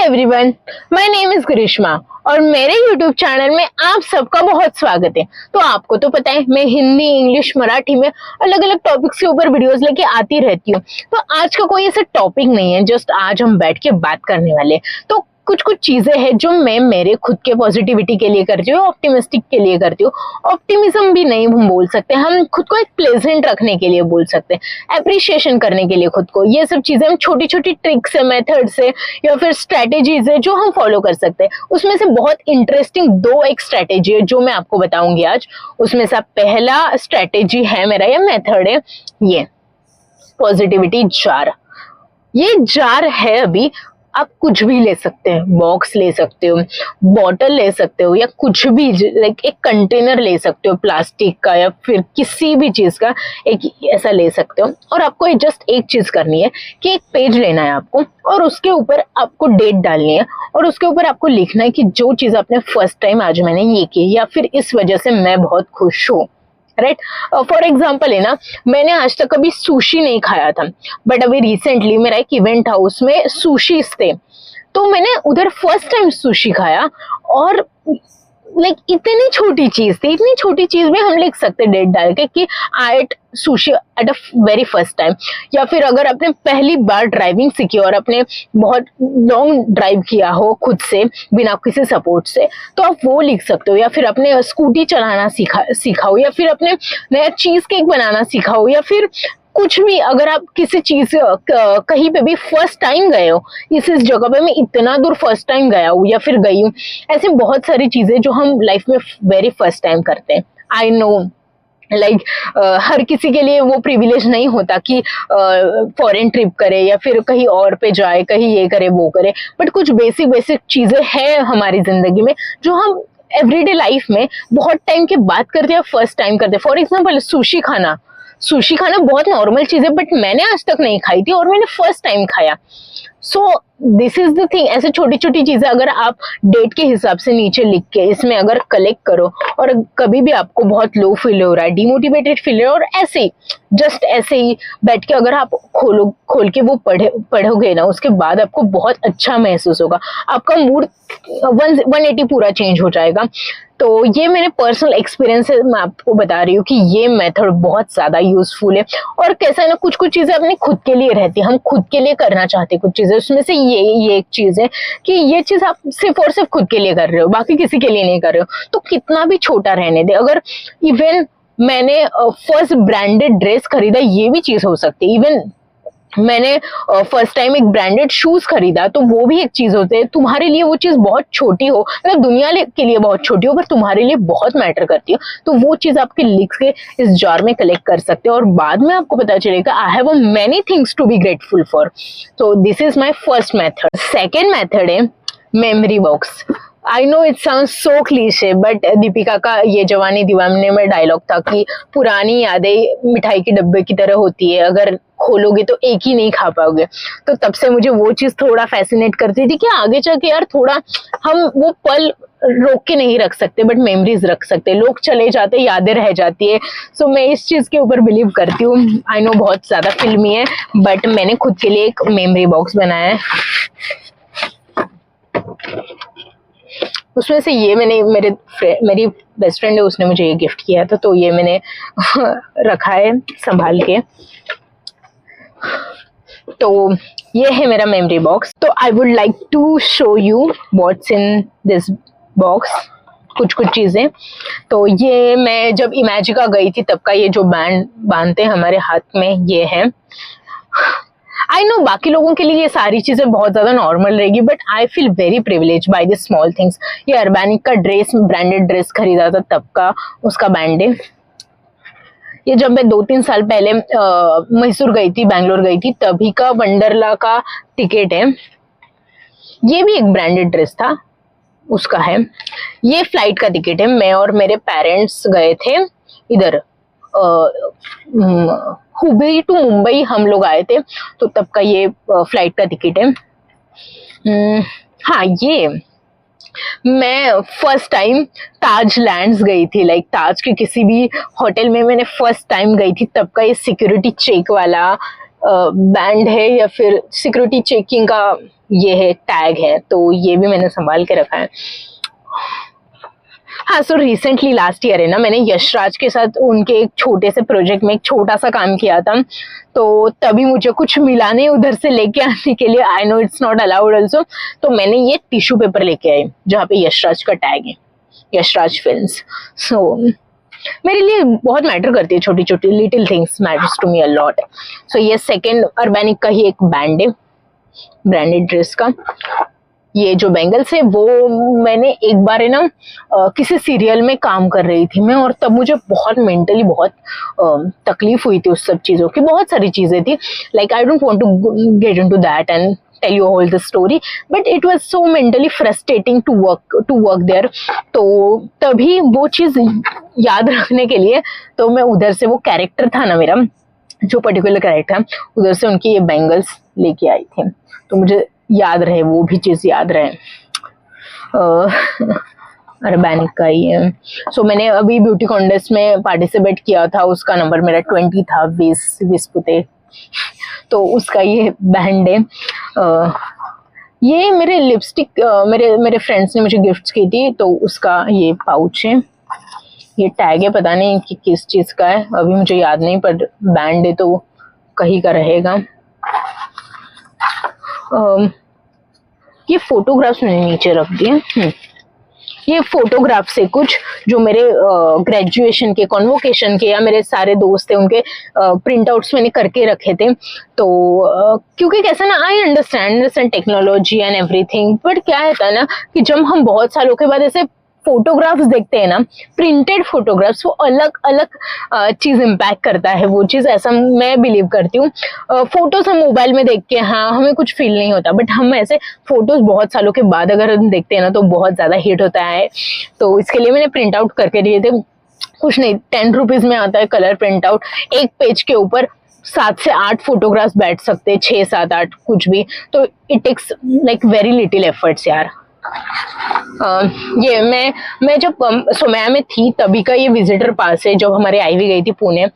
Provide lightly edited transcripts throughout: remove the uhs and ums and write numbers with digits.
Everyone, my name is करिश्मा और मेरे YouTube channel में आप सबका बहुत स्वागत है। तो आपको तो पता है मैं हिंदी, इंग्लिश, मराठी में अलग अलग टॉपिक्स के ऊपर वीडियोस लेके आती रहती हूँ। तो आज का कोई ऐसा टॉपिक नहीं है, जस्ट आज हम बैठ के बात करने वाले हैं। तो कुछ कुछ चीजें हैं जो मैं मेरे खुद के पॉजिटिविटी के लिए करती हूँ, ऑप्टिमिस्टिक के लिए करती हूँ। ऑप्टिमिज्म भी नहीं हम बोल सकते, हम खुद को एक प्लेजेंट रखने के लिए बोल सकते हैं, एप्रिशिएशन करने के लिए खुद को। ये सब चीजें हम छोटी छोटी ट्रिक्स है, मेथड से या फिर स्ट्रेटेजीज है जो हम फॉलो कर सकते हैं। उसमें से बहुत इंटरेस्टिंग एक स्ट्रेटेजी है जो मैं आपको बताऊंगी आज। उसमें से पहला स्ट्रेटेजी है मेरा, या मेथड है ये पॉजिटिविटी जार। ये जार है, अभी आप कुछ भी ले सकते हैं, बॉक्स ले सकते हो, बॉटल ले सकते हो, या कुछ भी लाइक एक कंटेनर ले सकते हो प्लास्टिक का, या फिर किसी भी चीज का एक ऐसा ले सकते हो। और आपको जस्ट एक चीज करनी है कि एक पेज लेना है आपको, और उसके ऊपर आपको डेट डालनी है, और उसके ऊपर आपको लिखना है कि जो चीज आपने फर्स्ट टाइम आज मैंने ये की, या फिर इस वजह से मैं बहुत खुश हूँ। राइट, फॉर एग्जाम्पल है ना, मैंने आज तक कभी सुशी नहीं खाया था, बट अभी रिसेंटली मेरा एक इवेंट था, उसमें सुशी थे, तो मैंने उधर फर्स्ट टाइम सुशी खाया। और लाइक इतनी छोटी चीज थी, इतनी छोटी चीज में हम लिख सकते डेट डाल के कि I ate sushi at a very first time. या फिर अगर आपने पहली बार ड्राइविंग सीखी और आपने बहुत लॉन्ग ड्राइव किया हो खुद से बिना किसी सपोर्ट से, तो आप वो लिख सकते हो। या फिर आपने स्कूटी चलाना सीखा हो, या फिर आपने नया चीज केक बनाना सीखा हो, या फिर कुछ भी, अगर आप किसी चीज कहीं पे भी फर्स्ट टाइम गए हो, इस जगह पे मैं इतना दूर फर्स्ट टाइम गया हूँ या फिर गई हूँ, ऐसे बहुत सारी चीजें जो हम लाइफ में वेरी फर्स्ट टाइम करते हैं। आई नो लाइक हर किसी के लिए वो प्रिविलेज नहीं होता कि फॉरेन ट्रिप करे या फिर कहीं और पे जाए, कहीं ये करे वो करे, बट कुछ बेसिक चीजें हैं हमारी जिंदगी में जो हम एवरीडे लाइफ में बहुत टाइम के बाद करते हैं, फर्स्ट टाइम करते हैं। फॉर एग्जाम्पल सुशी खाना बहुत नॉर्मल चीज है, बट मैंने आज तक नहीं खाई थी और मैंने फर्स्ट टाइम खाया। So this is the thing. ऐसे छोटी छोटी चीजें अगर आप डेट के हिसाब से नीचे लिख के इसमें अगर कलेक्ट करो, और कभी भी आपको बहुत लो फील हो रहा है, डिमोटिवेटेड फील हो रहा है, और ऐसे ही जस्ट ऐसे ही बैठ के अगर आप खोल के वो पढ़ोगे ना, उसके बाद आपको बहुत अच्छा महसूस होगा, आपका मूड 180 पूरा चेंज हो जाएगा। तो ये मेरे पर्सनल एक्सपीरियंस से मैं आपको बता रही हूँ कि ये मेथड बहुत ज्यादा यूजफुल है। और कैसा है ना, कुछ कुछ चीजें अपने खुद के लिए रहती है, हम खुद के लिए करना चाहते हैं कुछ चीजें, उसमें से ये एक चीज है कि ये चीज आप सिर्फ और सिर्फ खुद के लिए कर रहे हो, बाकी किसी के लिए नहीं कर रहे हो। तो कितना भी छोटा रहने दे, अगर इवन मैंने फर्स्ट ब्रांडेड ड्रेस खरीदा, ये भी चीज हो सकती है। इवन मैंने फर्स्ट टाइम एक ब्रांडेड शूज खरीदा, तो वो भी एक चीज होती है। तुम्हारे लिए वो चीज बहुत छोटी हो, मतलब दुनिया के लिए बहुत छोटी हो, पर तुम्हारे लिए बहुत मैटर करती हो, तो वो चीज आपके लिख के इस जार में कलेक्ट कर सकते हो, और बाद में आपको पता चलेगा I have many things to be grateful for. तो this is my first method. Second method है memory box. I know it sounds so cliche, but Deepika का ये जवानी दीवाने में डायलॉग था कि पुरानी यादें मिठाई के डब्बे की तरह होती है, अगर खोलोगे तो एक ही नहीं खा पाओगे। तो तब से मुझे वो चीज थोड़ा फैसिनेट करती थी कि आगे चल के यार थोड़ा हम वो पल रोक के नहीं रख सकते, बट मेमोरीज रख सकते। लोग चले जाते, यादें रह जाती है। सो मैं इस चीज के ऊपर बिलीव करती हूँ। आई नो बहुत ज्यादा फिल्मी है, बट मैंने खुद के लिए एक मेमोरी बॉक्स बनाया है। उसमें से ये मैंने मेरी बेस्ट फ्रेंड है, उसने मुझे ये गिफ्ट किया था, तो ये मैंने रखा है संभाल के। तो ये है मेरा मेमोरी बॉक्स। तो I would like to show you what's in this box, कुछ चीजें। तो ये मैं जब इमेजिका गई थी तब का ये जो बैंड बांधते हैं हमारे हाथ में, ये है। आई नो बाकी लोगों के लिए ये सारी चीजें बहुत ज्यादा नॉर्मल रहेगी, but I feel very privilege by this small things. ये अर्बैनिक का ड्रेस, ब्रांडेड ड्रेस खरीदा था तब का उसका बैंड है। ये जब मैं 2-3 साल पहले मैसूर गई थी, बैंगलोर गई थी, तभी का वंडरला का टिकट है। ये भी एक ब्रांडेड ड्रेस था, उसका है। ये फ्लाइट का टिकट है, मैं और मेरे पेरेंट्स गए थे इधर हुबली टू मुंबई हम लोग आए थे, तो तब का ये फ्लाइट का टिकट है। हाँ, ये मैं फर्स्ट टाइम ताज लैंड्स गई थी, लाइक ताज के किसी भी होटल में मैंने फर्स्ट टाइम गई थी, तब का ये सिक्योरिटी चेक वाला बैंड है या फिर सिक्योरिटी चेकिंग का ये है टैग है, तो ये भी मैंने संभाल के रखा है। हाँ, सो रिसेंटली लास्ट ईयर है ना, मैंने यशराज के साथ उनके एक छोटे से प्रोजेक्ट में एक छोटा सा काम किया था, तो तभी मुझे कुछ मिला नहीं उधर से लेके आने के लिए। I know it's not allowed also, तो मैंने ये टिश्यू पेपर लेके आई जहाँ पे यशराज का टैग है, यशराज फिल्म्स। सो मेरे लिए बहुत मैटर करती है, छोटी छोटी little things matters to me a lot. So ये सेकेंड अर्बैनिक का ही एक बैंड है, ब्रांडेड ड्रेस का। ये जो बैंगल्स है वो मैंने एक बार है ना किसी सीरियल में काम कर रही थी मैं, और तब मुझे बहुत मेंटली बहुत तकलीफ हुई थी उस सब चीज़ों की। बहुत सारी चीज़ें थी, like I don't want to get into that and tell you all the story, but it was so mentally frustrating to work there. तो तभी वो चीज़ याद रखने के लिए तो मैं उधर से, वो कैरेक्टर था ना मेरा, जो पर्टिकुलर कैरेक्टर, उधर से उनकी ये बैंगल्स लेके आई थी, तो मुझे याद रहे, वो भी चीज़ याद रहे। अर्बैनिक का ही है। सो मैंने अभी ब्यूटी कॉन्टेस्ट में पार्टिसिपेट किया था, उसका नंबर मेरा 20 था, 20 पुते, तो उसका ये बैंड है। ये मेरे लिपस्टिक मेरे फ्रेंड्स ने मुझे गिफ्ट्स की थी, तो उसका ये पाउच है, ये टैग है, पता नहीं कि किस चीज़ का है, अभी मुझे याद नहीं, पर बैंड है तो कहीं का रहेगा। ये फोटोग्राफ्स मैंने नीचे रख दिए। ये फोटोग्राफ्स है कुछ जो मेरे ग्रेजुएशन के, कॉन्वोकेशन के, या मेरे सारे दोस्त थे उनके प्रिंट आउट्स मैंने करके रखे थे। तो क्योंकि कैसा ना, I understand technology and everything, but क्या है ना कि जब हम बहुत सालों के बाद ऐसे फोटोग्राफ्स देखते हैं ना, प्रिंटेड फोटोग्राफ्स, वो अलग अलग चीज इम्पैक्ट करता है वो चीज, ऐसा मैं बिलीव करती हूँ। फोटोज हम मोबाइल में देख के हाँ हमें कुछ फील नहीं होता, बट हम ऐसे फोटोज बहुत सालों के बाद अगर हम देखते हैं ना तो बहुत ज्यादा हिट होता है। तो इसके लिए मैंने प्रिंट आउट करके दिए थे, कुछ नहीं 10 रुपीज में आता है कलर प्रिंट आउट। एक पेज के ऊपर 7 से 8 फोटोग्राफ्स बैठ सकते हैं, 6, 7, 8 कुछ भी, तो it takes like very little efforts यार। ये मैं जब सोमया में थी तभी का ये विजिटर पास है, जब हमारे आईवी गई थी Pune,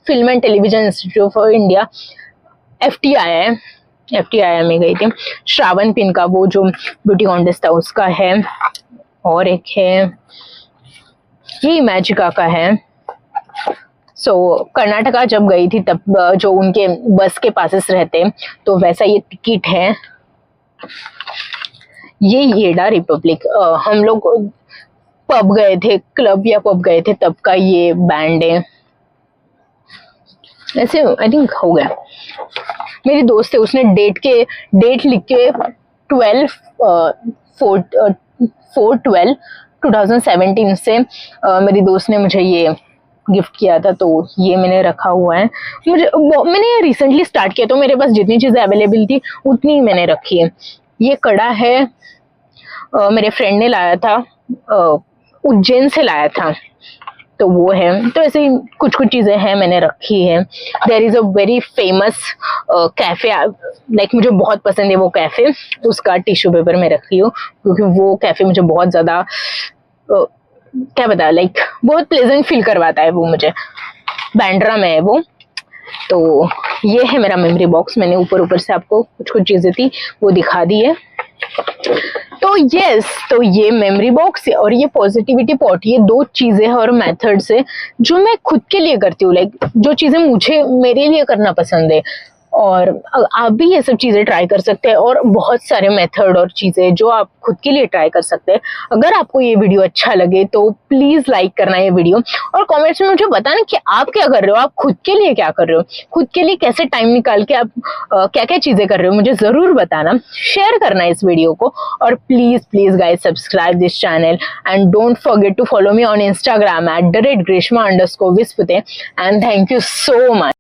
film and television institute of India, FTII में गई थी। श्रावण पिन का वो जो ब्यूटी कॉन्टेस्ट था उसका है, और एक है ये इमेजिका का है। सो कर्नाटका जब गई थी तब जो उनके बस के पासेस रहते तो वैसा ये टिकट है। ये येडा रिपब्लिक, हम लोग पब गए थे, क्लब या पब गए थे तब का ये बैंड है। ऐसे आई थिंक हो गया। मेरी दोस्त है, उसने डेट लिख के 4/12/2017 से मेरी दोस्त ने मुझे ये गिफ्ट किया था, तो ये मैंने रखा हुआ है। मैंने रिसेंटली स्टार्ट किया तो मेरे पास जितनी चीजें अवेलेबल थी उतनी ही मैंने रखी है। ये कड़ा है, मेरे फ्रेंड ने लाया था, उज्जैन से लाया था, तो वो है। तो ऐसे कुछ चीजें हैं मैंने रखी है। There is a very famous cafe, like मुझे बहुत पसंद है वो कैफे, उसका टिश्यू पेपर में रखी हूँ, क्योंकि वो कैफे मुझे बहुत ज्यादा क्या बता, लाइक बहुत प्लेजेंट फील करवाता है वो मुझे। बैंड्रा में है वो। तो ये है मेरा मेमोरी बॉक्स, मैंने ऊपर से आपको कुछ चीजें थी वो दिखा दी है। तो यस, तो ये मेमोरी बॉक्स है और ये पॉजिटिविटी पॉट, ये 2 चीजें हैं और मेथड्स है जो मैं खुद के लिए करती हूँ, लाइक जो चीजें मुझे मेरे लिए करना पसंद है। और आप भी ये सब चीजें ट्राई कर सकते हैं, और बहुत सारे मेथड और चीजें जो आप खुद के लिए ट्राई कर सकते हैं। अगर आपको ये वीडियो अच्छा लगे तो प्लीज लाइक करना ये वीडियो, और कमेंट्स में मुझे बताना कि आप क्या कर रहे हो, आप खुद के लिए क्या कर रहे हो, खुद के लिए कैसे टाइम निकाल के आप क्या क्या चीजें कर रहे हो, मुझे जरूर बताना। शेयर करना इस वीडियो को, और please guys subscribe this channel and don't forget to follow me on Instagram @grishma_vispute, and thank you so much.